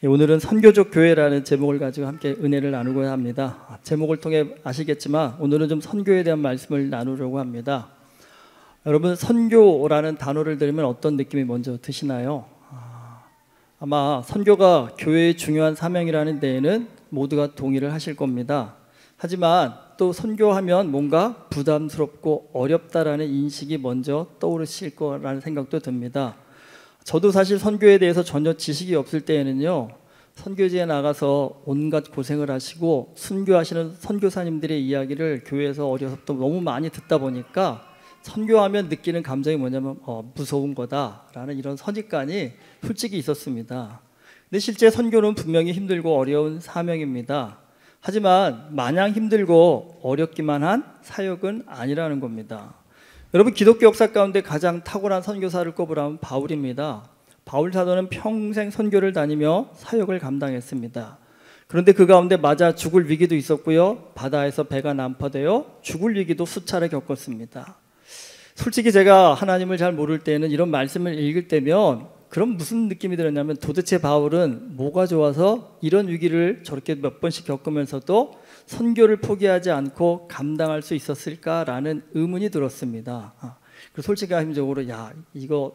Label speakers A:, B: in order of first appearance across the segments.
A: 오늘은 선교적 교회라는 제목을 가지고 함께 은혜를 나누고자 합니다. 제목을 통해 아시겠지만 오늘은 좀 선교에 대한 말씀을 나누려고 합니다. 여러분, 선교라는 단어를 들으면 어떤 느낌이 먼저 드시나요? 아마 선교가 교회의 중요한 사명이라는 데에는 모두가 동의를 하실 겁니다. 하지만 또 선교하면 뭔가 부담스럽고 어렵다라는 인식이 먼저 떠오르실 거라는 생각도 듭니다. 저도 사실 선교에 대해서 전혀 지식이 없을 때에는요, 선교지에 나가서 온갖 고생을 하시고 순교하시는 선교사님들의 이야기를 교회에서 어려서부터 너무 많이 듣다 보니까 선교하면 느끼는 감정이 뭐냐면 무서운 거다라는 이런 선입관이 솔직히 있었습니다. 근데 실제 선교는 분명히 힘들고 어려운 사명입니다. 하지만 마냥 힘들고 어렵기만 한 사역은 아니라는 겁니다. 여러분, 기독교 역사 가운데 가장 탁월한 선교사를 꼽으라면 바울입니다. 바울 사도는 평생 선교를 다니며 사역을 감당했습니다. 그런데 그 가운데 맞아 죽을 위기도 있었고요, 바다에서 배가 난파되어 죽을 위기도 수차례 겪었습니다. 솔직히 제가 하나님을 잘 모를 때는 이런 말씀을 읽을 때면 그럼 무슨 느낌이 들었냐면, 도대체 바울은 뭐가 좋아서 이런 위기를 저렇게 몇 번씩 겪으면서도 선교를 포기하지 않고 감당할 수 있었을까라는 의문이 들었습니다. 그래서 솔직함적으로 이거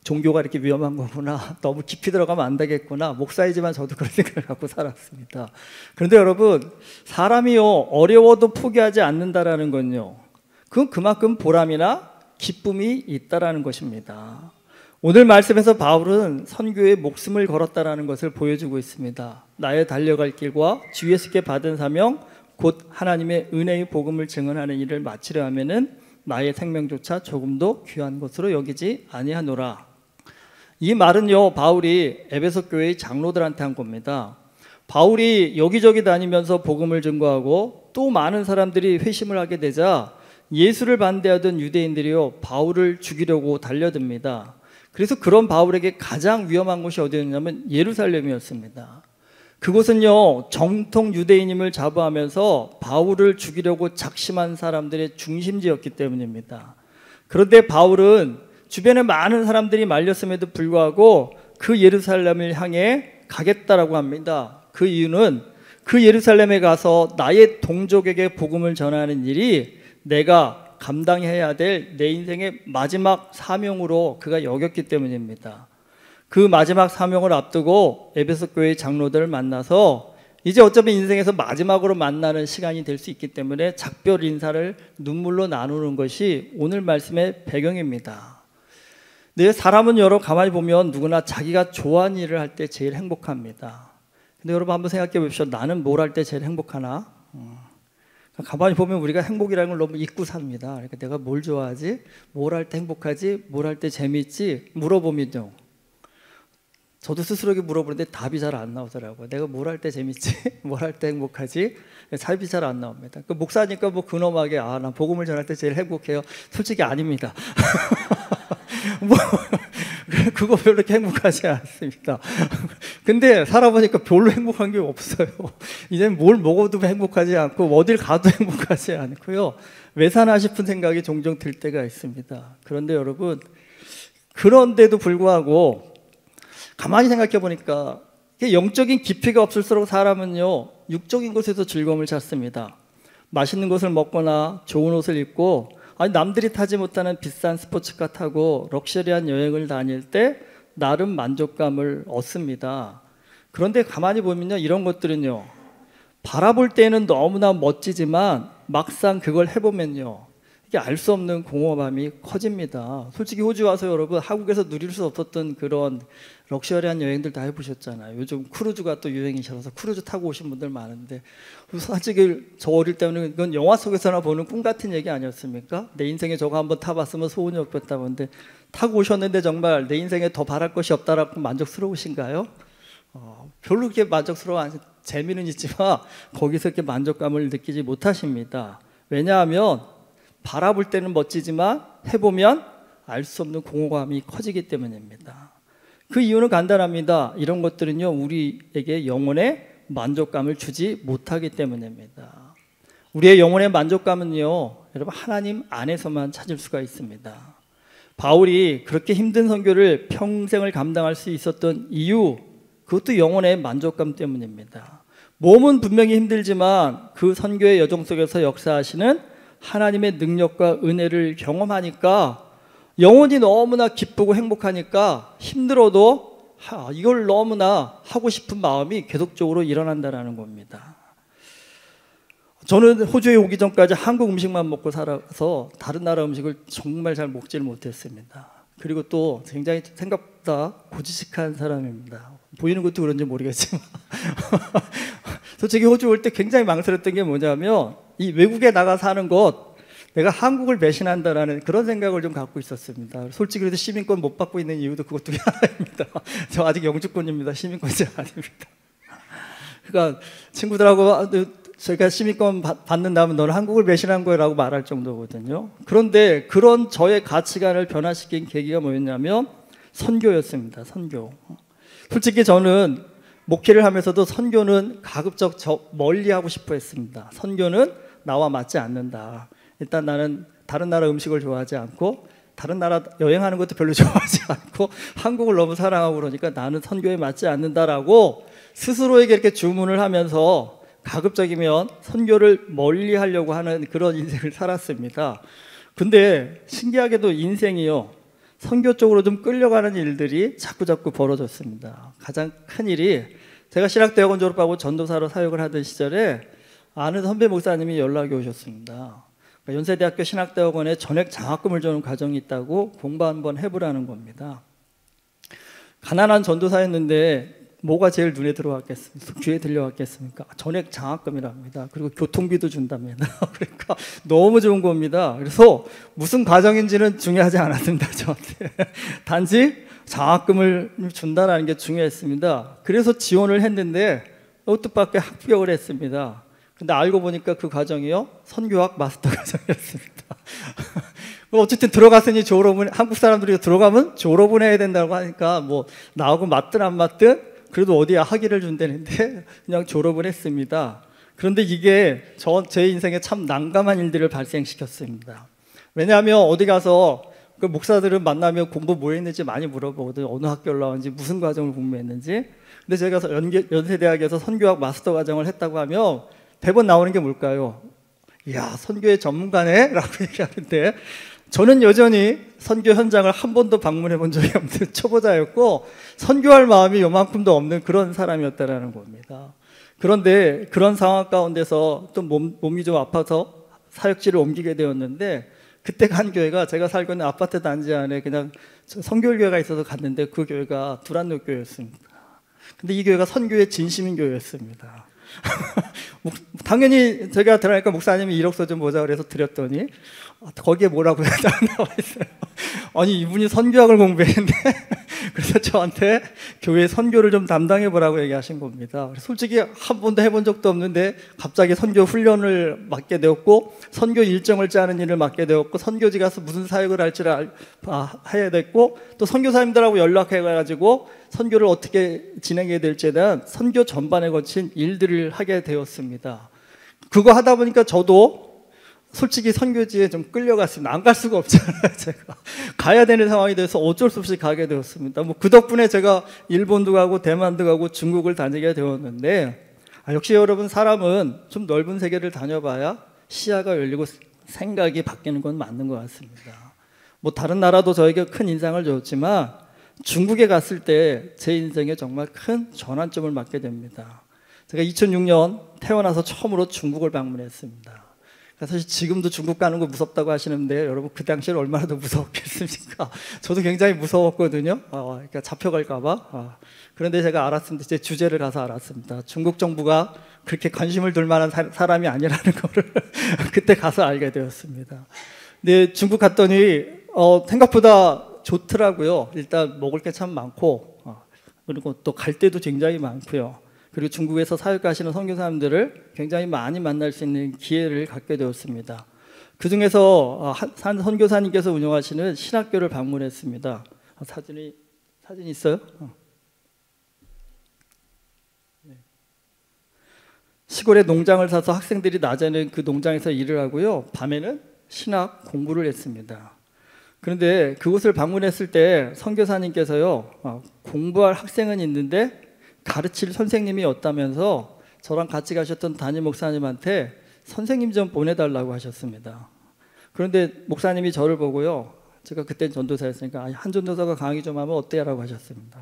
A: 종교가 이렇게 위험한 거구나, 너무 깊이 들어가면 안 되겠구나, 목사이지만 저도 그런 생각을 갖고 살았습니다. 그런데 여러분, 사람이요 어려워도 포기하지 않는다라는 건요, 그건 그만큼 보람이나 기쁨이 있다라는 것입니다. 오늘 말씀에서 바울은 선교에 목숨을 걸었다라는 것을 보여주고 있습니다. 나의 달려갈 길과 주 예수께 받은 사명, 곧 하나님의 은혜의 복음을 증언하는 일을 마치려 하면은 나의 생명조차 조금도 귀한 것으로 여기지 아니하노라. 이 말은요, 바울이 에베소 교회의 장로들한테 한 겁니다. 바울이 여기저기 다니면서 복음을 증거하고 또 많은 사람들이 회심을 하게 되자 예수를 반대하던 유대인들이요, 바울을 죽이려고 달려듭니다. 그래서 그런 바울에게 가장 위험한 곳이 어디였냐면 예루살렘이었습니다. 그곳은요, 정통 유대인임을 자부하면서 바울을 죽이려고 작심한 사람들의 중심지였기 때문입니다. 그런데 바울은 주변에 많은 사람들이 말렸음에도 불구하고 그 예루살렘을 향해 가겠다라고 합니다. 그 이유는 그 예루살렘에 가서 나의 동족에게 복음을 전하는 일이 내가 감당해야 될 내 인생의 마지막 사명으로 그가 여겼기 때문입니다. 그 마지막 사명을 앞두고 에베소 교회 장로들을 만나서 이제 어차피 인생에서 마지막으로 만나는 시간이 될 수 있기 때문에 작별 인사를 눈물로 나누는 것이 오늘 말씀의 배경입니다. 네, 사람은 여러분 가만히 보면 누구나 자기가 좋아하는 일을 할 때 제일 행복합니다. 근데 여러분 한번 생각해 보십시오. 나는 뭘 할 때 제일 행복하나? 가만히 보면 우리가 행복이라는 걸 너무 잊고 삽니다. 그러니까 내가 뭘 좋아하지? 뭘 할 때 행복하지? 뭘 할 때 재미있지? 물어보면요, 저도 스스로에게 물어보는데 답이 잘 안 나오더라고요. 내가 뭘 할 때 재밌지? 뭘 할 때 행복하지? 답이 잘 안 나옵니다. 그 목사니까 뭐 근엄하게 난 복음을 전할 때 제일 행복해요. 솔직히 아닙니다. 그거 별로 그렇게 행복하지 않습니다. 근데 살아보니까 별로 행복한 게 없어요. 이제는 뭘 먹어도 행복하지 않고 어딜 가도 행복하지 않고요, 왜 사나 싶은 생각이 종종 들 때가 있습니다. 그런데 여러분, 그런데도 불구하고 가만히 생각해 보니까 영적인 깊이가 없을수록 사람은요, 육적인 곳에서 즐거움을 찾습니다. 맛있는 것을 먹거나 좋은 옷을 입고 남들이 타지 못하는 비싼 스포츠카 타고 럭셔리한 여행을 다닐 때 나름 만족감을 얻습니다. 그런데 가만히 보면요, 이런 것들은요, 바라볼 때는 너무나 멋지지만 막상 그걸 해보면요, 이게 알 수 없는 공허함이 커집니다. 솔직히 호주 와서 여러분, 한국에서 누릴 수 없었던 그런 럭셔리한 여행들 다 해보셨잖아요. 요즘 크루즈가 또 유행이셔서 크루즈 타고 오신 분들 많은데, 솔직히 저 어릴 때는 이건 영화 속에서나 보는 꿈 같은 얘기 아니었습니까? 내 인생에 저거 한번 타봤으면 소원이 없겠다고 하는데, 타고 오셨는데 정말 내 인생에 더 바랄 것이 없다라고 만족스러우신가요? 별로 그렇게 만족스러워, 재미는 있지만 거기서 이렇게 만족감을 느끼지 못하십니다. 왜냐하면 바라볼 때는 멋지지만 해보면 알 수 없는 공허감이 커지기 때문입니다. 그 이유는 간단합니다. 이런 것들은요, 우리에게 영혼의 만족감을 주지 못하기 때문입니다. 우리의 영혼의 만족감은요, 여러분, 하나님 안에서만 찾을 수가 있습니다. 바울이 그렇게 힘든 선교를 평생을 감당할 수 있었던 이유, 그것도 영혼의 만족감 때문입니다. 몸은 분명히 힘들지만 그 선교의 여정 속에서 역사하시는 하나님의 능력과 은혜를 경험하니까 영혼이 너무나 기쁘고 행복하니까 힘들어도 이걸 너무나 하고 싶은 마음이 계속적으로 일어난다는 겁니다. 저는 호주에 오기 전까지 한국 음식만 먹고 살아서 다른 나라 음식을 정말 잘 먹지를 못했습니다. 그리고 또 굉장히 생각보다 고지식한 사람입니다. 보이는 것도 그런지 모르겠지만 솔직히 호주 올 때 굉장히 망설였던 게 뭐냐면 이 외국에 나가 사는 것, 내가 한국을 배신한다라는 그런 생각을 좀 갖고 있었습니다. 솔직히 그래서 시민권 못 받고 있는 이유도 그것 중에 하나입니다. 저 아직 영주권입니다. 시민권이 아닙니다. 그러니까 친구들하고 저희가 시민권 받는다면 너는 한국을 배신한 거라고 말할 정도거든요. 그런데 그런 저의 가치관을 변화시킨 계기가 뭐였냐면 선교였습니다. 선교. 솔직히 저는 목회를 하면서도 선교는 가급적 멀리 하고 싶어 했습니다. 선교는 나와 맞지 않는다. 일단 나는 다른 나라 음식을 좋아하지 않고 다른 나라 여행하는 것도 별로 좋아하지 않고 한국을 너무 사랑하고 그러니까 나는 선교에 맞지 않는다라고 스스로에게 이렇게 주문을 하면서 가급적이면 선교를 멀리 하려고 하는 그런 인생을 살았습니다. 근데 신기하게도 인생이요, 선교 쪽으로 좀 끌려가는 일들이 자꾸자꾸 벌어졌습니다. 가장 큰 일이, 제가 신학대학원 졸업하고 전도사로 사역을 하던 시절에 아는 선배 목사님이 연락이 오셨습니다. 연세대학교 신학대학원에 전액 장학금을 주는 과정이 있다고 공부 한번 해보라는 겁니다. 가난한 전도사였는데 뭐가 제일 눈에 들어왔겠습니까? 귀에 들려왔겠습니까? 전액 장학금이랍니다. 그리고 교통비도 준답니다. 그러니까 너무 좋은 겁니다. 그래서 무슨 과정인지는 중요하지 않았습니다, 저한테. 단지 장학금을 준다는 게 중요했습니다. 그래서 지원을 했는데 뜻밖의 합격을 했습니다. 근데 알고 보니까 그 과정이요, 선교학 마스터 과정이었습니다. 어쨌든 들어갔으니 졸업은, 한국 사람들이 들어가면 졸업은 해야 된다고 하니까 뭐 나하고 맞든 안 맞든 그래도 어디에 학위를 준다는데 그냥 졸업을 했습니다. 그런데 이게 제 인생에 참 난감한 일들을 발생시켰습니다. 왜냐하면 어디 가서 그 목사들은 만나면 공부 뭐 했는지 많이 물어보거든요. 어느 학교를 나왔는지, 무슨 과정을 공부했는지. 근데 제가 연세대학에서 선교학 마스터 과정을 했다고 하면 대번 나오는 게 뭘까요? 이야, 선교의 전문가네? 라고 얘기하는데 저는 여전히 선교 현장을 한 번도 방문해 본 적이 없는 초보자였고 선교할 마음이 요만큼도 없는 그런 사람이었다는 겁니다. 그런데 그런 상황 가운데서 또 몸이 좀 아파서 사역지를 옮기게 되었는데 그때 간 교회가 제가 살고 있는 아파트 단지 안에 그냥 선교교회가 있어서 갔는데 그 교회가 두란노 교회였습니다. 근데 이 교회가 선교의 진심인 교회였습니다. 당연히 제가 들어가니까 목사님이 이력서 좀 보자 그래서 드렸더니 거기에 뭐라고 나와 있어요. 아니 이분이 선교학을 공부했는데 그래서 저한테 교회 선교를 좀 담당해 보라고 얘기하신 겁니다. 솔직히 한 번도 해본 적도 없는데 갑자기 선교 훈련을 맡게 되었고 선교 일정을 짜는 일을 맡게 되었고 선교지 가서 무슨 사역을 할지를 해야 됐고 또 선교사님들하고 연락해가지고 선교를 어떻게 진행해야 될지에 대한 선교 전반에 거친 일들을 하게 되었습니다. 그거 하다 보니까 저도 솔직히 선교지에 좀 끌려갔습니다. 안 갈 수가 없잖아요. 제가 가야 되는 상황이 돼서 어쩔 수 없이 가게 되었습니다. 뭐 그 덕분에 제가 일본도 가고 대만도 가고 중국을 다니게 되었는데 역시 여러분 사람은 좀 넓은 세계를 다녀봐야 시야가 열리고 생각이 바뀌는 건 맞는 것 같습니다. 뭐 다른 나라도 저에게 큰 인상을 줬지만 중국에 갔을 때 제 인생에 정말 큰 전환점을 맞게 됩니다. 제가 2006년 태어나서 처음으로 중국을 방문했습니다. 사실 지금도 중국 가는 거 무섭다고 하시는데 여러분 그 당시에 얼마나 더 무서웠겠습니까? 저도 굉장히 무서웠거든요. 그러니까 잡혀갈까 봐. 그런데 제가 알았습니다. 제 주제를 가서 알았습니다. 중국 정부가 그렇게 관심을 둘 만한 사람이 아니라는 거를 그때 가서 알게 되었습니다. 근데 중국 갔더니 생각보다 좋더라고요. 일단 먹을 게 참 많고 그리고 또 갈 데도 굉장히 많고요. 그리고 중국에서 사역 가시는 선교사님들을 굉장히 많이 만날 수 있는 기회를 갖게 되었습니다. 그 중에서 한 선교사님께서 운영하시는 신학교를 방문했습니다. 사진 있어요? 시골에 농장을 사서 학생들이 낮에는 그 농장에서 일을 하고요, 밤에는 신학 공부를 했습니다. 그런데 그곳을 방문했을 때 선교사님께서요, 공부할 학생은 있는데 가르칠 선생님이었다면서 저랑 같이 가셨던 담임 목사님한테 선생님 좀 보내달라고 하셨습니다. 그런데 목사님이 저를 보고요, 제가 그때 전도사였으니까 한 전도사가 강의 좀 하면 어때요? 라고 하셨습니다.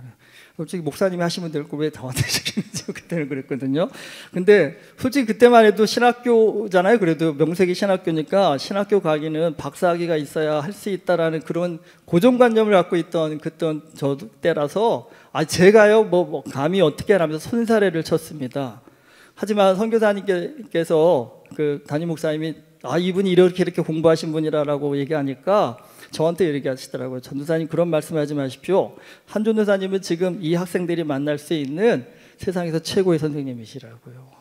A: 솔직히 목사님이 하시면 될 거 왜 저한테 시키는지 그때는 그랬거든요. 근데 솔직히 그때만 해도 신학교잖아요. 그래도 명색이 신학교니까 신학교 가기는 박사학위가 있어야 할 수 있다라는 그런 고정관념을 갖고 있던 그때 저 때라서 제가요 뭐 감히 어떻게 하면서 손사래를 쳤습니다. 하지만 선교사님께서 그 담임 목사님이 이분이 이렇게 공부하신 분이라고 얘기하니까 저한테 이렇게 하시더라고요. 전도사님 그런 말씀하지 마십시오. 한 전도사님은 지금 이 학생들이 만날 수 있는 세상에서 최고의 선생님이시라고요.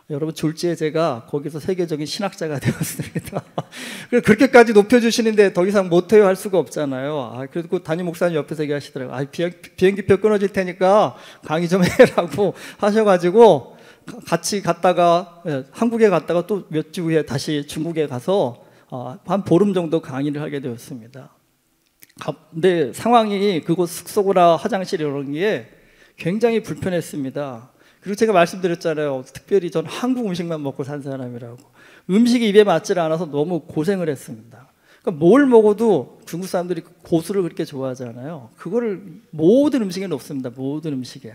A: 여러분 졸지에 제가 거기서 세계적인 신학자가 되었습니다. 그렇게까지 높여주시는데 더 이상 못해요 할 수가 없잖아요. 그래도 그 담임 목사님 옆에서 얘기하시더라고요. 비행기표 끊어질 테니까 강의 좀 해라고 하셔가지고 같이 갔다가 한국에 갔다가 또 몇 주 후에 다시 중국에 가서 한 보름 정도 강의를 하게 되었습니다. 근데 상황이 그곳 숙소나 화장실 이런 게 굉장히 불편했습니다. 그리고 제가 말씀드렸잖아요. 특별히 전 한국 음식만 먹고 산 사람이라고. 음식이 입에 맞지 않아서 너무 고생을 했습니다. 그러니까 뭘 먹어도 중국 사람들이 고수를 그렇게 좋아하잖아요. 그거를 모든 음식에는 없습니다. 모든 음식에.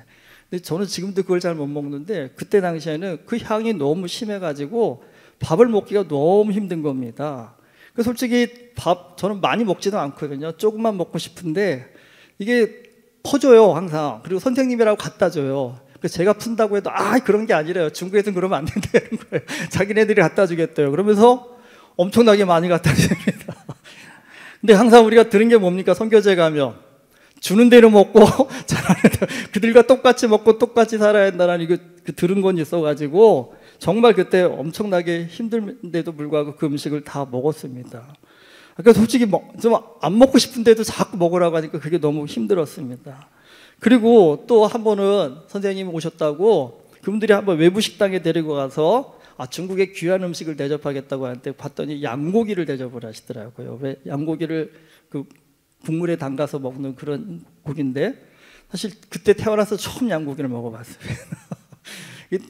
A: 근데 저는 지금도 그걸 잘 못 먹는데 그때 당시에는 그 향이 너무 심해가지고 밥을 먹기가 너무 힘든 겁니다. 솔직히 밥 저는 많이 먹지도 않거든요. 조금만 먹고 싶은데 이게 퍼져요 항상. 그리고 선생님이라고 갖다 줘요. 제가 푼다고 해도 그런 게 아니래요. 중국에서는 그러면 안 된다는 거예요. 자기네들이 갖다 주겠대요. 그러면서 엄청나게 많이 갖다 줍니다. 근데 항상 우리가 들은 게 뭡니까? 선교제 가면 주는 대로 먹고 그들과 똑같이 먹고 똑같이 살아야 한다는 그 들은 건 있어가지고 정말 그때 엄청나게 힘든데도 불구하고 그 음식을 다 먹었습니다. 그러니까 솔직히 좀 안 먹고 싶은데도 자꾸 먹으라고 하니까 그게 너무 힘들었습니다. 그리고 또 한 번은 선생님이 오셨다고 그분들이 한번 외부 식당에 데리고 가서 중국의 귀한 음식을 대접하겠다고 하는데 봤더니 양고기를 대접을 하시더라고요. 왜 양고기를 그 국물에 담가서 먹는 그런 고기인데 사실 그때 태어나서 처음 양고기를 먹어봤습니다.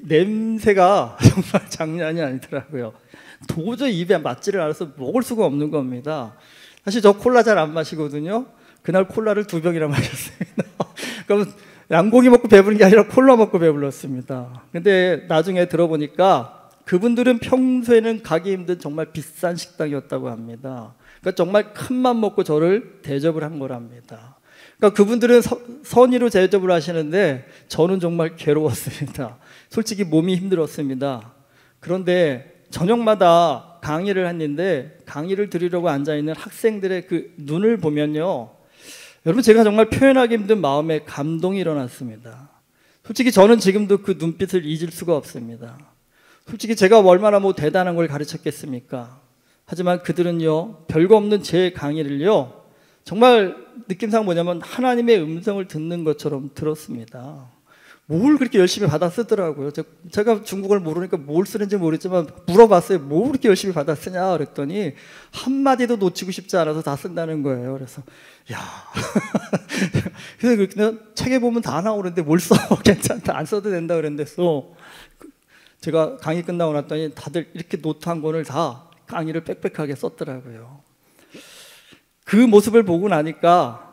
A: 냄새가 정말 장난이 아니더라고요. 도저히 입에 맞지를 않아서 먹을 수가 없는 겁니다. 사실 저 콜라 잘 안 마시거든요. 그날 콜라를 2병이나 마셨습니다. 그럼 양고기 먹고 배부른 게 아니라 콜라 먹고 배불렀습니다. 근데 나중에 들어보니까 그분들은 평소에는 가기 힘든 정말 비싼 식당이었다고 합니다. 그러니까 정말 큰맘 먹고 저를 대접을 한 거랍니다. 그러니까 그분들은 선의로 대접을 하시는데 저는 정말 괴로웠습니다. 솔직히 몸이 힘들었습니다. 그런데 저녁마다 강의를 했는데 강의를 들으려고 앉아있는 학생들의 그 눈을 보면요, 여러분 제가 정말 표현하기 힘든 마음에 감동이 일어났습니다. 솔직히 저는 지금도 그 눈빛을 잊을 수가 없습니다. 솔직히 제가 얼마나 대단한 걸 가르쳤겠습니까? 하지만 그들은요, 별거 없는 제 강의를요, 정말 느낌상 뭐냐면 하나님의 음성을 듣는 것처럼 들었습니다. 뭘 그렇게 열심히 받아 쓰더라고요. 제가 중국어를 모르니까 뭘 쓰는지 모르겠지만 물어봤어요. 뭘 그렇게 열심히 받아 쓰냐 그랬더니 한마디도 놓치고 싶지 않아서 다 쓴다는 거예요. 그래서 그래서 그냥 책에 보면 다 나오는데 뭘 써? 괜찮다. 안 써도 된다 그랬는데 제가 강의 끝나고 났더니 다들 이렇게 노트 한 권을 다 강의를 빽빽하게 썼더라고요. 그 모습을 보고 나니까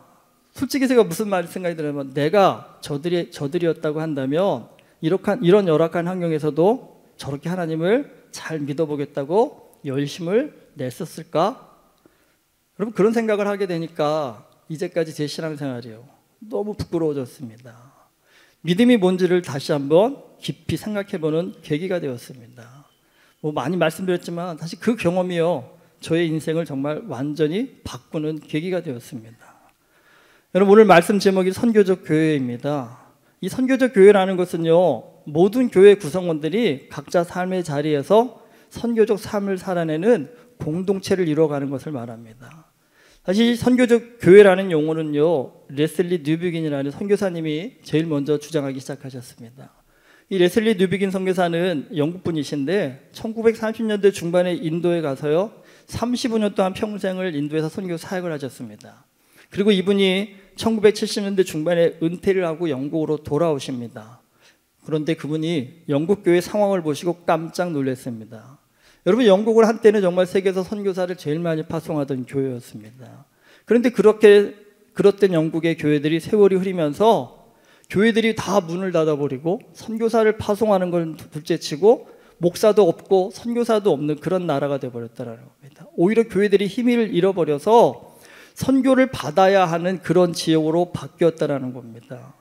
A: 솔직히 제가 무슨 말이 생각이 들냐면 내가 저들이었다고 한다면 이런 열악한 환경에서도 저렇게 하나님을 잘 믿어보겠다고 열심을 냈었을까? 여러분 그런 생각을 하게 되니까 이제까지 제 신앙생활이요, 너무 부끄러워졌습니다. 믿음이 뭔지를 다시 한번 깊이 생각해보는 계기가 되었습니다. 많이 말씀드렸지만 사실 그 경험이요, 저의 인생을 정말 완전히 바꾸는 계기가 되었습니다. 여러분 오늘 말씀 제목이 선교적 교회입니다. 이 선교적 교회라는 것은요, 모든 교회 구성원들이 각자 삶의 자리에서 선교적 삶을 살아내는 공동체를 이루어가는 것을 말합니다. 사실 선교적 교회라는 용어는요, 레슬리 뉴비긴이라는 선교사님이 제일 먼저 주장하기 시작하셨습니다. 이 레슬리 뉴비긴 선교사는 영국 분이신데 1930년대 중반에 인도에 가서요 35년 동안 평생을 인도에서 선교 사역을 하셨습니다. 그리고 이분이 1970년대 중반에 은퇴를 하고 영국으로 돌아오십니다. 그런데 그분이 영국 교회 상황을 보시고 깜짝 놀랐습니다. 여러분, 영국을 한때는 정말 세계에서 선교사를 제일 많이 파송하던 교회였습니다. 그런데 그렇던 영국의 교회들이 세월이 흐르면서 교회들이 다 문을 닫아버리고 선교사를 파송하는 건 둘째치고 목사도 없고 선교사도 없는 그런 나라가 되어버렸다는 겁니다. 오히려 교회들이 힘을 잃어버려서 선교를 받아야 하는 그런 지역으로 바뀌었다는 겁니다.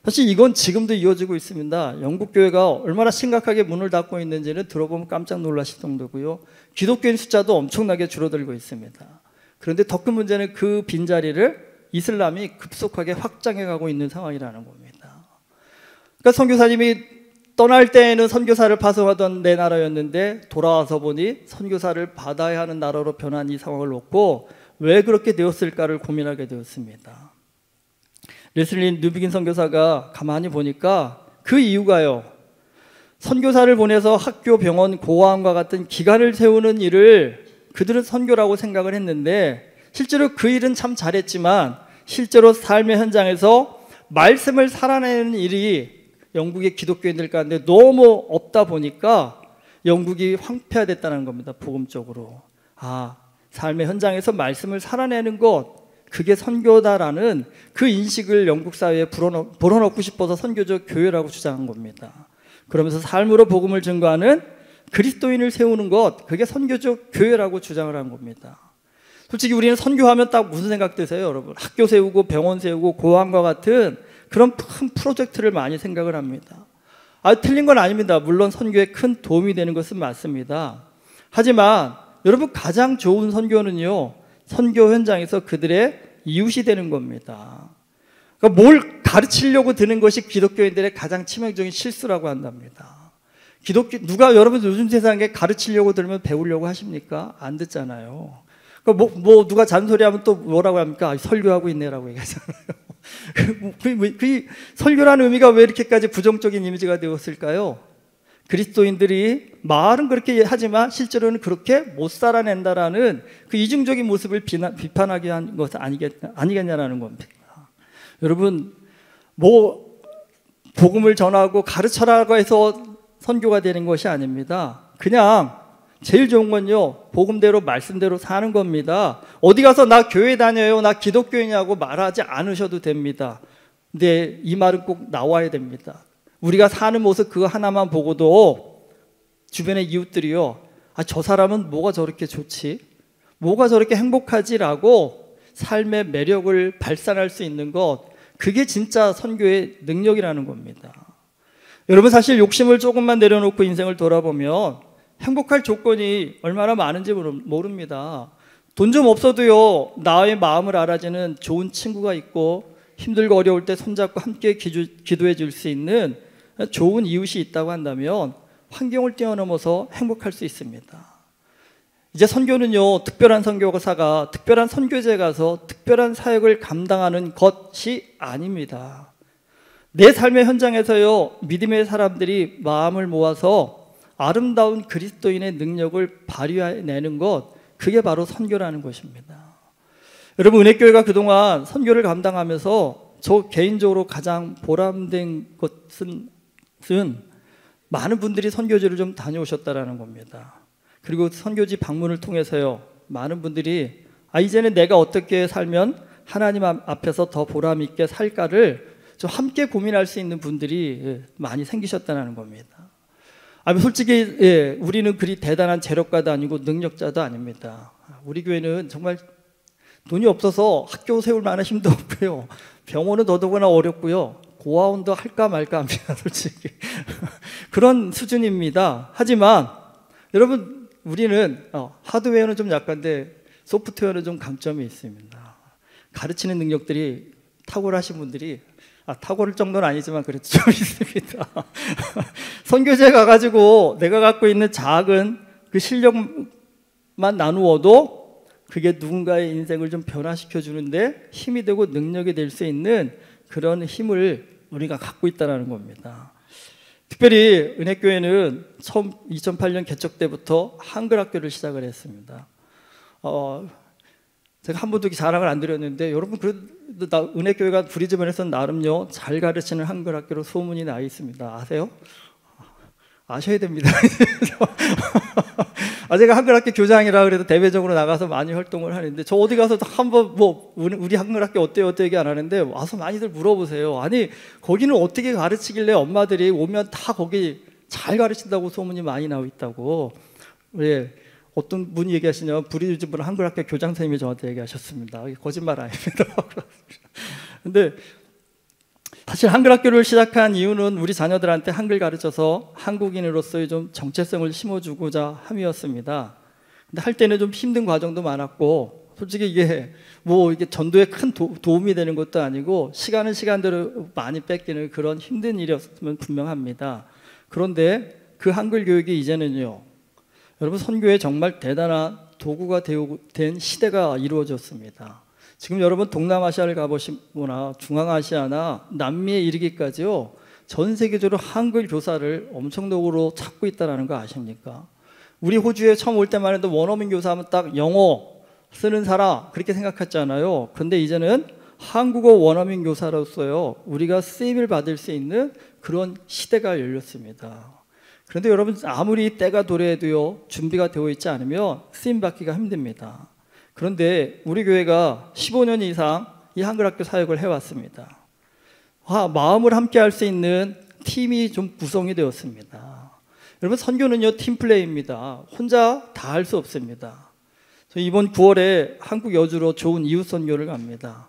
A: 사실 이건 지금도 이어지고 있습니다. 영국 교회가 얼마나 심각하게 문을 닫고 있는지는 들어보면 깜짝 놀라실 정도고요. 기독교인 숫자도 엄청나게 줄어들고 있습니다. 그런데 더 큰 문제는 그 빈자리를 이슬람이 급속하게 확장해 가고 있는 상황이라는 겁니다. 그러니까 선교사님이 떠날 때에는 선교사를 파송하던 내 나라였는데 돌아와서 보니 선교사를 받아야 하는 나라로 변한 이 상황을 놓고 왜 그렇게 되었을까를 고민하게 되었습니다. 레슬리 뉴비긴 선교사가 가만히 보니까 그 이유가요, 선교사를 보내서 학교, 병원, 고아원과 같은 기관을 세우는 일을 그들은 선교라고 생각을 했는데 실제로 그 일은 참 잘했지만 실제로 삶의 현장에서 말씀을 살아내는 일이 영국의 기독교인들 가운데 너무 없다 보니까 영국이 황폐화됐다는 겁니다. 복음적으로. 삶의 현장에서 말씀을 살아내는 것, 그게 선교다라는 그 인식을 영국 사회에 불어넣고 싶어서 선교적 교회라고 주장한 겁니다. 그러면서 삶으로 복음을 증거하는 그리스도인을 세우는 것, 그게 선교적 교회라고 주장을 한 겁니다. 솔직히 우리는 선교하면 딱 무슨 생각 드세요, 여러분? 학교 세우고 병원 세우고 고아원과 같은 그런 큰 프로젝트를 많이 생각을 합니다. 틀린 건 아닙니다. 물론 선교에 큰 도움이 되는 것은 맞습니다. 하지만 여러분, 가장 좋은 선교는요, 선교 현장에서 그들의 이웃이 되는 겁니다. 그러니까 뭘 가르치려고 드는 것이 기독교인들의 가장 치명적인 실수라고 한답니다. 누가 여러분 요즘 세상에 가르치려고 들으면 배우려고 하십니까? 안 듣잖아요. 그러니까 누가 잔소리하면 또 뭐라고 합니까? 설교하고 있네라고 얘기하잖아요. 그 설교라는 의미가 왜 이렇게까지 부정적인 이미지가 되었을까요? 그리스도인들이 말은 그렇게 하지만 실제로는 그렇게 못 살아낸다라는 그 이중적인 모습을 비판하게 한 것은 아니겠냐라는 겁니다. 여러분, 복음을 전하고 가르쳐라고 해서 선교가 되는 것이 아닙니다. 그냥 제일 좋은 건요, 복음대로 말씀대로 사는 겁니다. 어디 가서 나 교회 다녀요, 나 기독교인이라고 말하지 않으셔도 됩니다. 근데 이 말은 꼭 나와야 됩니다. 우리가 사는 모습 그거 하나만 보고도 주변의 이웃들이요, 저 사람은 뭐가 저렇게 좋지? 뭐가 저렇게 행복하지라고 삶의 매력을 발산할 수 있는 것, 그게 진짜 선교의 능력이라는 겁니다. 여러분, 사실 욕심을 조금만 내려놓고 인생을 돌아보면 행복할 조건이 얼마나 많은지 모릅니다. 돈 좀 없어도요, 나의 마음을 알아주는 좋은 친구가 있고 힘들고 어려울 때 손잡고 함께 기도해 줄 수 있는 좋은 이웃이 있다고 한다면 환경을 뛰어넘어서 행복할 수 있습니다. 이제 선교는요, 특별한 선교사가 특별한 선교지에 가서 특별한 사역을 감당하는 것이 아닙니다. 내 삶의 현장에서요, 믿음의 사람들이 마음을 모아서 아름다운 그리스도인의 능력을 발휘해내는 것, 그게 바로 선교라는 것입니다. 여러분, 은혜교회가 그동안 선교를 감당하면서 저 개인적으로 가장 보람된 것은 많은 분들이 선교지를 좀 다녀오셨다는 겁니다. 그리고 선교지 방문을 통해서요, 많은 분들이 이제는 내가 어떻게 살면 하나님 앞에서 더 보람 있게 살까를 좀 함께 고민할 수 있는 분들이 많이 생기셨다는 겁니다. 솔직히 우리는 그리 대단한 재력가도 아니고 능력자도 아닙니다. 우리 교회는 정말 돈이 없어서 학교 세울 만한 힘도 없고요, 병원은 더더구나 어렵고요, 고아원도 할까 말까 합니다. 솔직히 그런 수준입니다. 하지만 여러분, 우리는 하드웨어는 좀 약한데 소프트웨어는 좀 강점이 있습니다. 가르치는 능력들이 탁월하신 분들이, 탁월할 정도는 아니지만 그래도 좀 있습니다. 선교지에 가가지고 내가 갖고 있는 작은 그 실력만 나누어도 그게 누군가의 인생을 좀 변화시켜 주는데 힘이 되고 능력이 될 수 있는 그런 힘을 우리가 갖고 있다는 겁니다. 특별히 은혜교회는 처음 2008년 개척 때부터 한글 학교를 시작을 했습니다. 제가 한 번도 자랑을 안 드렸는데 여러분 그래도 은혜교회가 브리즈번에서는 나름요 잘 가르치는 한글학교로 소문이 나 있습니다. 아세요? 아셔야 됩니다. 제가 한글학교 교장이라 그래도 대외적으로 나가서 많이 활동을 하는데 저 어디 가서 한번 뭐 우리 한글학교 어때요 얘기 안 하는데 와서 많이들 물어보세요. 아니 거기는 어떻게 가르치길래 엄마들이 오면 다 거기 잘 가르친다고 소문이 많이 나고 있다고. 예, 어떤 분이 얘기하시냐면 브리즈번 한글학교 교장 선생님이 저한테 얘기하셨습니다. 거짓말 아닙니다. 근데 사실 한글학교를 시작한 이유는 우리 자녀들한테 한글 가르쳐서 한국인으로서의 좀 정체성을 심어주고자 함이었습니다. 근데 할 때는 좀 힘든 과정도 많았고, 솔직히 이게 뭐 이게 전도에 큰 도움이 되는 것도 아니고 시간은 시간대로 많이 뺏기는 그런 힘든 일이었으면 분명합니다. 그런데 그 한글 교육이 이제는요, 여러분 선교에 정말 대단한 도구가 된 시대가 이루어졌습니다. 지금 여러분 동남아시아를 가보시거나 중앙아시아나 남미에 이르기까지요 전 세계적으로 한글 교사를 엄청나게 찾고 있다는 거 아십니까? 우리 호주에 처음 올 때만 해도 원어민 교사하면 딱 영어 쓰는 사람 그렇게 생각했잖아요. 그런데 이제는 한국어 원어민 교사로서요 우리가 쓰임을 받을 수 있는 그런 시대가 열렸습니다. 그런데 여러분 아무리 때가 도래해도요 준비가 되어 있지 않으면 쓰임 받기가 힘듭니다. 그런데 우리 교회가 15년 이상 이 한글학교 사역을 해왔습니다. 마음을 함께 할 수 있는 팀이 좀 구성이 되었습니다. 여러분 선교는요 팀플레이입니다. 혼자 다 할 수 없습니다. 저 이번 9월에 한국 여주로 좋은 이웃 선교를 갑니다.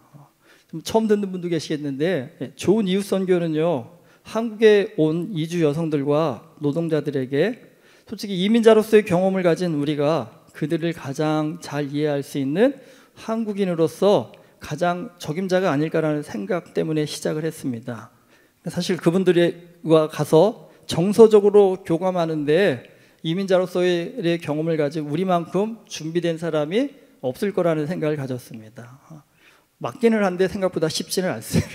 A: 좀 처음 듣는 분도 계시겠는데 좋은 이웃 선교는요 한국에 온 이주 여성들과 노동자들에게 솔직히 이민자로서의 경험을 가진 우리가 그들을 가장 잘 이해할 수 있는 한국인으로서 가장 적임자가 아닐까라는 생각 때문에 시작을 했습니다. 사실 그분들과 가서 정서적으로 교감하는데 이민자로서의 경험을 가진 우리만큼 준비된 사람이 없을 거라는 생각을 가졌습니다. 맞기는 한데 생각보다 쉽지는 않습니다.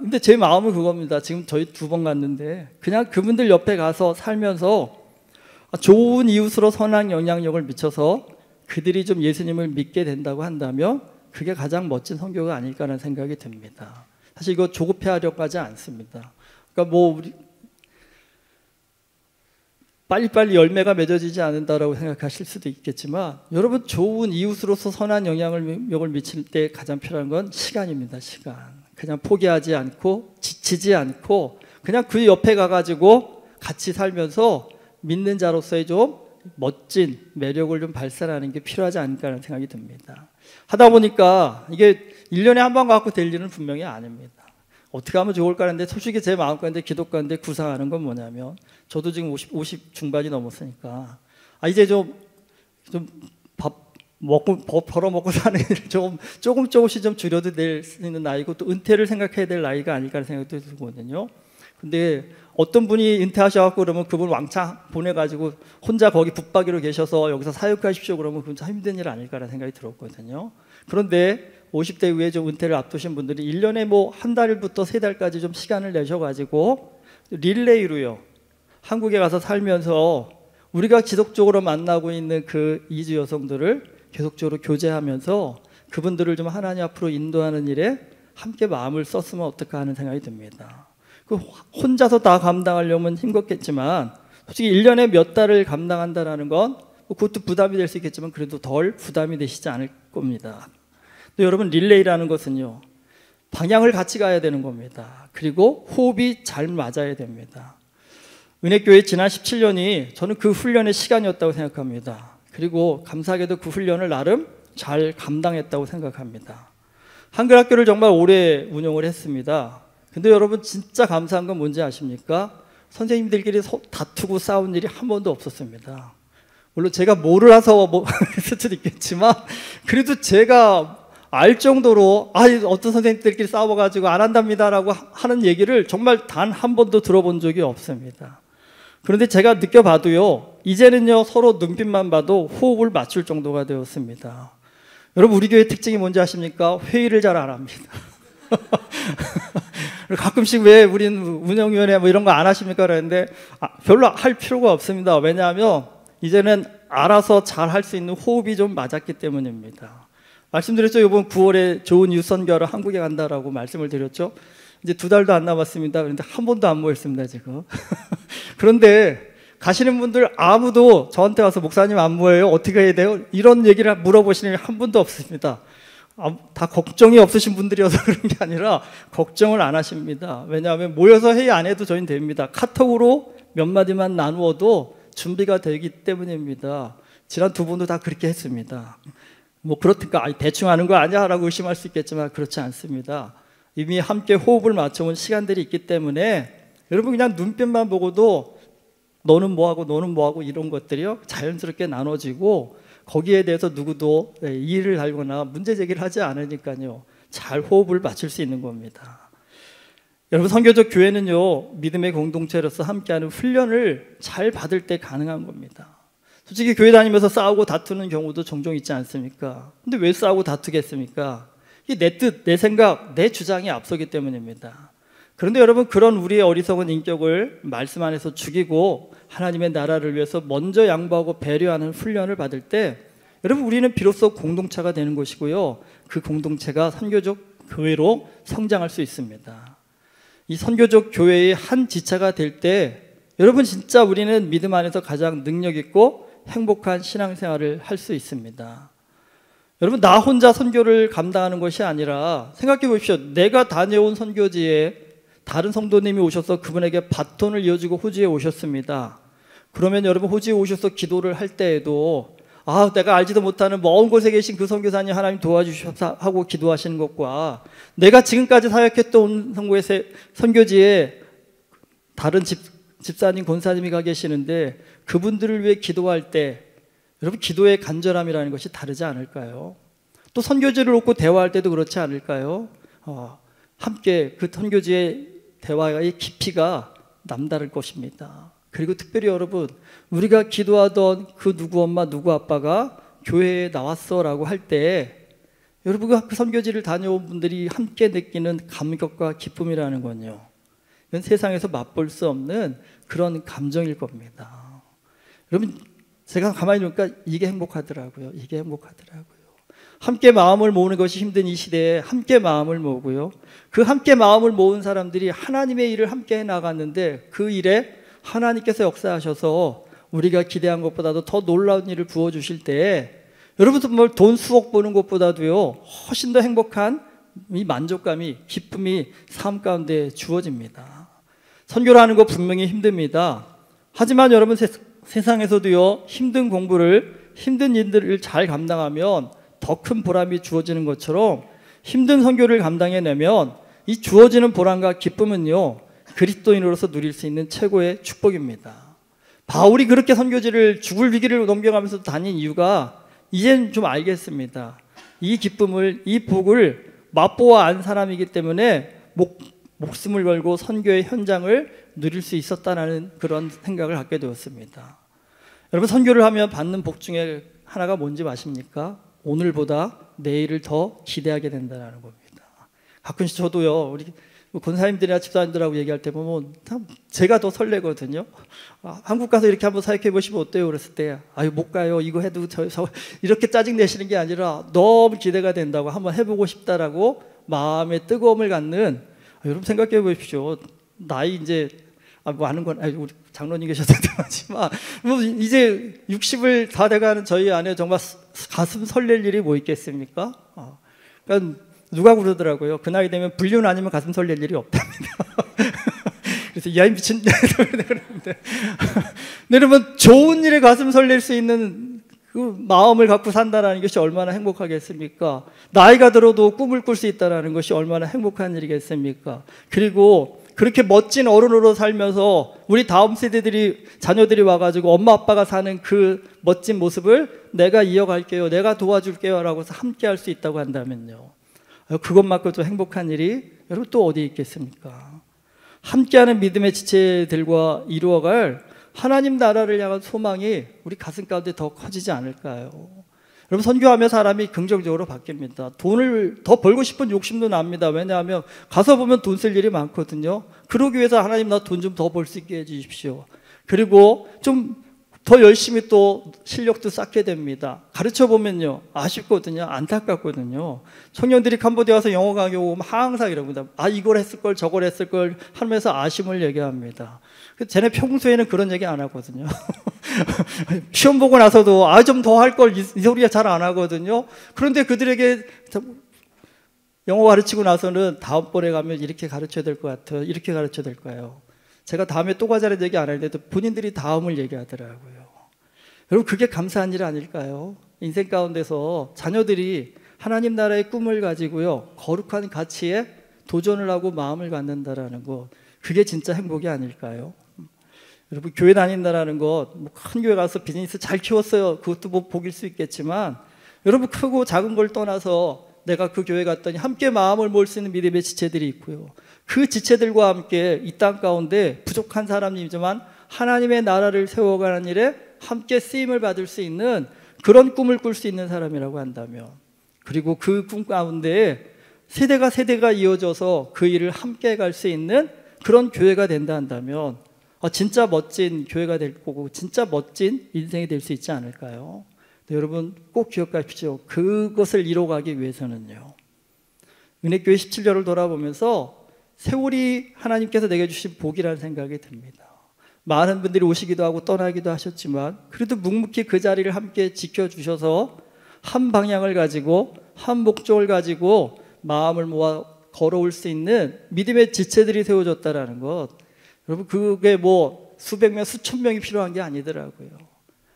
A: 근데 제 마음은 그겁니다. 지금 저희 2번 갔는데 그냥 그분들 옆에 가서 살면서 좋은 이웃으로 선한 영향력을 미쳐서 그들이 좀 예수님을 믿게 된다고 한다면 그게 가장 멋진 선교가 아닐까라는 생각이 듭니다. 사실 이거 조급해하려고 하지 않습니다. 그러니까 뭐 우리 빨리빨리 열매가 맺어지지 않는다라고 생각하실 수도 있겠지만 여러분 좋은 이웃으로서 선한 영향력을 미칠 때 가장 필요한 건 시간입니다. 시간. 그냥 포기하지 않고 지치지 않고 그냥 그 옆에 가가지고 같이 살면서 믿는 자로서의 좀 멋진 매력을 좀 발산하는 게 필요하지 않을까라는 생각이 듭니다. 하다 보니까 이게 1년에 한 번 갖고 될 일은 분명히 아닙니다. 어떻게 하면 좋을까 하는데 솔직히 제 마음 가운데 기도 가운데 구상하는 건 뭐냐면 저도 지금 50 중반이 넘었으니까 이제 좀 밥 먹고 벌어 먹고 사는 일을 조금씩 좀 줄여도 될 수 있는 나이고 또 은퇴를 생각해야 될 나이가 아닐까 하는 생각도 들거든요. 근데 어떤 분이 은퇴하셔갖고 그러면 그분 왕창 보내가지고 혼자 거기 붙박이로 계셔서 여기서 사역하십시오 그러면 그건 참 힘든 일 아닐까라는 생각이 들었거든요. 그런데 50대 이후에 좀 은퇴를 앞두신 분들이 1년에 뭐 한 달부터 3달까지 좀 시간을 내셔가지고 릴레이로요 한국에 가서 살면서 우리가 지속적으로 만나고 있는 그 이주 여성들을 계속적으로 교제하면서 그분들을 좀 하나님 앞으로 인도하는 일에 함께 마음을 썼으면 어떨까 하는 생각이 듭니다. 혼자서 다 감당하려면 힘겹겠지만 솔직히 1년에 몇 달을 감당한다는 건 그것도 부담이 될 수 있겠지만 그래도 덜 부담이 되시지 않을 겁니다. 또 여러분 릴레이라는 것은요 방향을 같이 가야 되는 겁니다. 그리고 호흡이 잘 맞아야 됩니다. 은혜교회 지난 17년이 저는 그 훈련의 시간이었다고 생각합니다. 그리고 감사하게도 그 훈련을 나름 잘 감당했다고 생각합니다. 한글학교를 정말 오래 운영을 했습니다. 근데 여러분 진짜 감사한 건 뭔지 아십니까? 선생님들끼리 다투고 싸운 일이 한 번도 없었습니다. 물론 제가 몰라서 했을 수도 있겠지만 그래도 제가 알 정도로 어떤 선생님들끼리 싸워가지고 안 한답니다라고 하는 얘기를 정말 단 한 번도 들어본 적이 없습니다. 그런데 제가 느껴봐도요 이제는요 서로 눈빛만 봐도 호흡을 맞출 정도가 되었습니다. 여러분 우리 교회 특징이 뭔지 아십니까? 회의를 잘 안 합니다. 가끔씩 왜 우린 운영위원회 뭐 이런 거 안 하십니까? 그랬는데 별로 할 필요가 없습니다. 왜냐하면 이제는 알아서 잘 할 수 있는 호흡이 좀 맞았기 때문입니다. 말씀드렸죠. 이번 9월에 좋은 이웃 선교하러 한국에 간다라고 말씀을 드렸죠. 이제 2달도 안 남았습니다. 그런데 한 번도 안 모였습니다, 지금. 그런데 가시는 분들 아무도 저한테 와서 목사님 안 모여요? 어떻게 해야 돼요? 이런 얘기를 물어보시는 분 한 분도 없습니다. 다 걱정이 없으신 분들이어서 그런 게 아니라 걱정을 안 하십니다. 왜냐하면 모여서 회의 안 해도 저희는 됩니다. 카톡으로 몇 마디만 나누어도 준비가 되기 때문입니다. 지난 2분도 다 그렇게 했습니다. 뭐 그렇든가 대충 하는 거 아니야? 라고 의심할 수 있겠지만 그렇지 않습니다. 이미 함께 호흡을 맞춰온 시간들이 있기 때문에 여러분 그냥 눈빛만 보고도 너는 뭐하고 너는 뭐하고 이런 것들이요 자연스럽게 나눠지고 거기에 대해서 누구도 이의를 달거나 문제 제기를 하지 않으니까요 잘 호흡을 맞출 수 있는 겁니다. 여러분 선교적 교회는요 믿음의 공동체로서 함께하는 훈련을 잘 받을 때 가능한 겁니다. 솔직히 교회 다니면서 싸우고 다투는 경우도 종종 있지 않습니까? 근데 왜 싸우고 다투겠습니까? 이게 내 뜻, 내 생각, 내 주장이 앞서기 때문입니다. 그런데 여러분 그런 우리의 어리석은 인격을 말씀 안에서 죽이고 하나님의 나라를 위해서 먼저 양보하고 배려하는 훈련을 받을 때 여러분 우리는 비로소 공동체가 되는 것이고요 그 공동체가 선교적 교회로 성장할 수 있습니다. 이 선교적 교회의 한 지체가 될 때 여러분 진짜 우리는 믿음 안에서 가장 능력 있고 행복한 신앙생활을 할 수 있습니다. 여러분 나 혼자 선교를 감당하는 것이 아니라 생각해 보십시오. 내가 다녀온 선교지에 다른 성도님이 오셔서 그분에게 바톤을 이어주고 호주에 오셨습니다. 그러면 여러분 호주에 오셔서 기도를 할 때에도 내가 알지도 못하는 먼 곳에 계신 그 선교사님 하나님 도와주셔서 하고 기도하시는 것과 내가 지금까지 사역했던 선교지에 다른 집사님, 권사님이 가 계시는데 그분들을 위해 기도할 때 여러분 기도의 간절함이라는 것이 다르지 않을까요? 또 선교지를 놓고 대화할 때도 그렇지 않을까요? 함께 그 선교지의 대화의 깊이가 남다를 것입니다. 그리고 특별히 여러분 우리가 기도하던 그 누구 엄마 누구 아빠가 교회에 나왔어 라고 할 때 여러분 그 선교지를 다녀온 분들이 함께 느끼는 감격과 기쁨이라는 건요 이건 세상에서 맛볼 수 없는 그런 감정일 겁니다. 여러분 제가 가만히 보니까 이게 행복하더라고요. 이게 행복하더라고요. 함께 마음을 모으는 것이 힘든 이 시대에 함께 마음을 모으고요 그 함께 마음을 모은 사람들이 하나님의 일을 함께 해나갔는데 그 일에 하나님께서 역사하셔서 우리가 기대한 것보다도 더 놀라운 일을 부어주실 때 여러분 정말 돈 수억 버는 것보다도요 훨씬 더 행복한 이 만족감이 기쁨이 삶 가운데 주어집니다. 선교를 하는 거 분명히 힘듭니다. 하지만 여러분 세상에서도요 힘든 공부를 힘든 일들을 잘 감당하면 더 큰 보람이 주어지는 것처럼 힘든 선교를 감당해내면 이 주어지는 보람과 기쁨은요 그리스도인으로서 누릴 수 있는 최고의 축복입니다. 바울이 그렇게 선교지를 죽을 위기를 넘겨가면서 다닌 이유가 이젠 좀 알겠습니다. 이 기쁨을 이 복을 맛보아 안 사람이기 때문에 목숨을 걸고 선교의 현장을 누릴 수 있었다는 그런 생각을 갖게 되었습니다. 여러분 선교를 하면 받는 복 중에 하나가 뭔지 아십니까? 오늘보다 내일을 더 기대하게 된다는 겁니다. 가끔씩 저도요 우리 권사님들이나 집사님들하고 얘기할 때 보면 제가 더 설레거든요. 한국 가서 이렇게 한번 사역해 보시면 어때요? 그랬을 때 못 가요. 이거 해도 저 이렇게 짜증 내시는 게 아니라 너무 기대가 된다고 한번 해보고 싶다라고 마음에 뜨거움을 갖는 여러분 생각해 보십시오. 나이 이제 많은 건 우리 장로님 계셔서 하지만 뭐 이제 60을 다 돼가는 저희 안에 정말 가슴 설렐 일이 뭐 있겠습니까? 그러니까 누가 그러더라고요. 그 나이 되면 불륜 아니면 가슴 설렐 일이 없답니다. 그래서 이 아이 미친 그러는데 여러분 좋은 일에 가슴 설렐 수 있는 그 마음을 갖고 산다는 것이 얼마나 행복하겠습니까? 나이가 들어도 꿈을 꿀 수 있다는 것이 얼마나 행복한 일이겠습니까? 그리고 그렇게 멋진 어른으로 살면서 우리 다음 세대들이 자녀들이 와가지고 엄마 아빠가 사는 그 멋진 모습을 내가 이어갈게요, 내가 도와줄게요 라고 해서 함께 할 수 있다고 한다면요 그것만큼 또 행복한 일이 여러분 또 어디 있겠습니까? 함께하는 믿음의 지체들과 이루어갈 하나님 나라를 향한 소망이 우리 가슴 가운데 더 커지지 않을까요? 여러분 선교하며 사람이 긍정적으로 바뀝니다. 돈을 더 벌고 싶은 욕심도 납니다. 왜냐하면 가서 보면 돈 쓸 일이 많거든요. 그러기 위해서 하나님 나 돈 좀 더 벌 수 있게 해주십시오. 그리고 좀 더 열심히 또 실력도 쌓게 됩니다. 가르쳐 보면요, 아쉽거든요, 안타깝거든요. 청년들이 캄보디아 와서 영어 강의 오면 항상 이럽니다. 아, 이걸 했을 걸, 저걸 했을 걸 하면서 아쉬움을 얘기합니다. 쟤네 평소에는 그런 얘기 안 하거든요. 시험 보고 나서도 아, 좀 더 할 걸, 이 소리가 잘 안 하거든요. 그런데 그들에게 영어 가르치고 나서는 다음번에 가면 이렇게 가르쳐야 될 것 같아요, 이렇게 가르쳐야 될 거예요. 제가 다음에 또 가자는 얘기 안 하는데도 본인들이 다음을 얘기하더라고요. 여러분, 그게 감사한 일 아닐까요? 인생 가운데서 자녀들이 하나님 나라의 꿈을 가지고요, 거룩한 가치에 도전을 하고 마음을 갖는다라는 것, 그게 진짜 행복이 아닐까요? 여러분, 교회 다닌다라는 것, 뭐 큰 교회 가서 비즈니스 잘 키웠어요, 그것도 뭐 복일 수 있겠지만, 여러분, 크고 작은 걸 떠나서 내가 그 교회 갔더니 함께 마음을 모을 수 있는 믿음의 지체들이 있고요, 그 지체들과 함께 이 땅 가운데 부족한 사람이지만 하나님의 나라를 세워가는 일에 함께 쓰임을 받을 수 있는 그런 꿈을 꿀 수 있는 사람이라고 한다면, 그리고 그 꿈 가운데 세대가 이어져서 그 일을 함께 갈 수 있는 그런 교회가 된다 한다면 진짜 멋진 교회가 될 거고 진짜 멋진 인생이 될 수 있지 않을까요? 여러분, 꼭 기억하십시오. 그것을 이뤄가기 위해서는요, 은혜교회 17년을 돌아보면서 세월이 하나님께서 내게 주신 복이라는 생각이 듭니다. 많은 분들이 오시기도 하고 떠나기도 하셨지만 그래도 묵묵히 그 자리를 함께 지켜주셔서 한 방향을 가지고 한 목적을 가지고 마음을 모아 걸어올 수 있는 믿음의 지체들이 세워졌다는 것, 여러분, 그게 뭐 수백 명, 수천 명이 필요한 게 아니더라고요.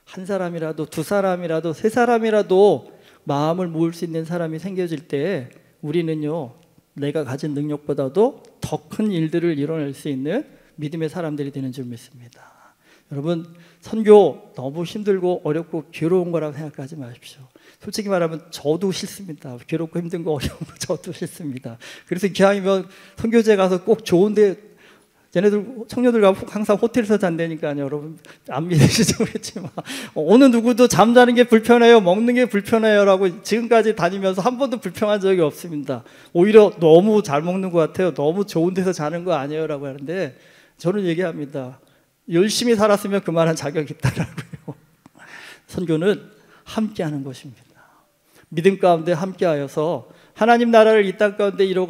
A: 한 사람이라도, 두 사람이라도, 세 사람이라도 마음을 모을 수 있는 사람이 생겨질 때 우리는요, 내가 가진 능력보다도 더 큰 일들을 이뤄낼 수 있는 믿음의 사람들이 되는 줄 믿습니다. 여러분, 선교 너무 힘들고 어렵고 괴로운 거라고 생각하지 마십시오. 솔직히 말하면 저도 싫습니다. 괴롭고 힘든 거 어려운 거 저도 싫습니다. 그래서 기왕이면 선교제 가서 꼭 좋은데, 얘네들 청년들과 항상 호텔에서 잔다니까요. 여러분, 안 믿으시죠? 그렇지만 어느 누구도 잠자는 게 불편해요, 먹는 게 불편해요 라고 지금까지 다니면서 한 번도 불평한 적이 없습니다. 오히려 너무 잘 먹는 것 같아요, 너무 좋은 데서 자는 거 아니에요 라고 하는데, 저는 얘기합니다. 열심히 살았으면 그만한 자격이 있다라고요. 선교는 함께하는 것입니다. 믿음 가운데 함께하여서 하나님 나라를 이 땅 가운데 이루어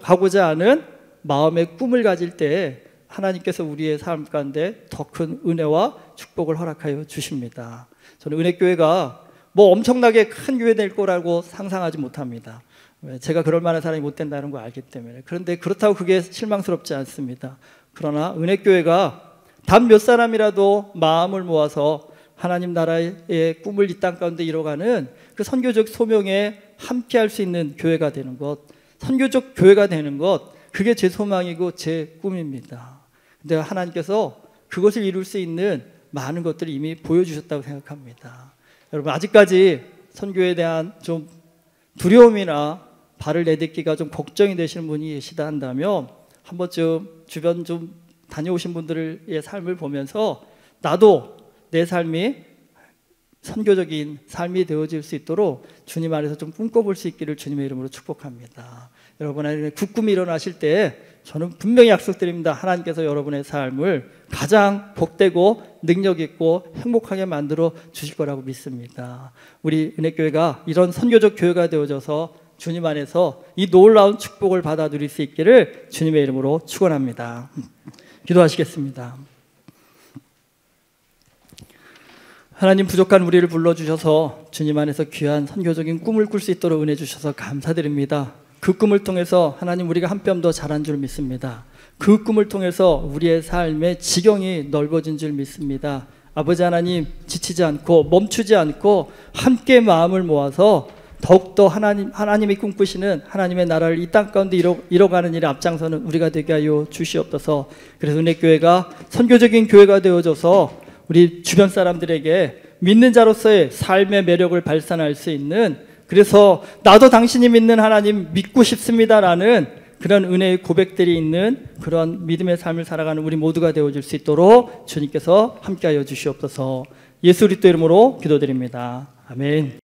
A: 가고자 하는 마음의 꿈을 가질 때 하나님께서 우리의 삶 가운데 더 큰 은혜와 축복을 허락하여 주십니다. 저는 은혜교회가 뭐 엄청나게 큰 교회 될 거라고 상상하지 못합니다. 제가 그럴 만한 사람이 못 된다는 걸 알기 때문에. 그런데 그렇다고 그게 실망스럽지 않습니다. 그러나 은혜교회가 단 몇 사람이라도 마음을 모아서 하나님 나라의 꿈을 이 땅 가운데 이뤄가는 그 선교적 소명에 함께할 수 있는 교회가 되는 것, 선교적 교회가 되는 것, 그게 제 소망이고 제 꿈입니다. 근데 하나님께서 그것을 이룰 수 있는 많은 것들을 이미 보여주셨다고 생각합니다. 여러분, 아직까지 선교에 대한 좀 두려움이나 발을 내딛기가 좀 걱정이 되시는 분이 계시다 한다면 한 번쯤 주변 좀 다녀오신 분들의 삶을 보면서 나도 내 삶이 선교적인 삶이 되어질 수 있도록 주님 안에서 좀 꿈꿔볼 수 있기를 주님의 이름으로 축복합니다. 여러분 안에 그 꿈이 일어나실 때 저는 분명히 약속드립니다. 하나님께서 여러분의 삶을 가장 복되고 능력 있고 행복하게 만들어 주실 거라고 믿습니다. 우리 은혜교회가 이런 선교적 교회가 되어져서 주님 안에서 이 놀라운 축복을 받아 누릴 수 있기를 주님의 이름으로 축원합니다. 기도하시겠습니다. 하나님, 부족한 우리를 불러주셔서 주님 안에서 귀한 선교적인 꿈을 꿀 수 있도록 은혜 주셔서 감사드립니다. 그 꿈을 통해서 하나님, 우리가 한 뼘 더 자란 줄 믿습니다. 그 꿈을 통해서 우리의 삶의 지경이 넓어진 줄 믿습니다. 아버지 하나님, 지치지 않고 멈추지 않고 함께 마음을 모아서 더욱더 하나님이 꿈꾸시는 하나님의 나라를 이 땅 가운데 이뤄가는 일에 앞장서는 우리가 되게 하여 주시옵소서. 그래서 은혜교회가 선교적인 교회가 되어져서 우리 주변 사람들에게 믿는 자로서의 삶의 매력을 발산할 수 있는, 그래서 나도 당신이 믿는 하나님 믿고 싶습니다라는 그런 은혜의 고백들이 있는 그런 믿음의 삶을 살아가는 우리 모두가 되어줄 수 있도록 주님께서 함께하여 주시옵소서. 예수 그리스도 이름으로 기도드립니다. 아멘.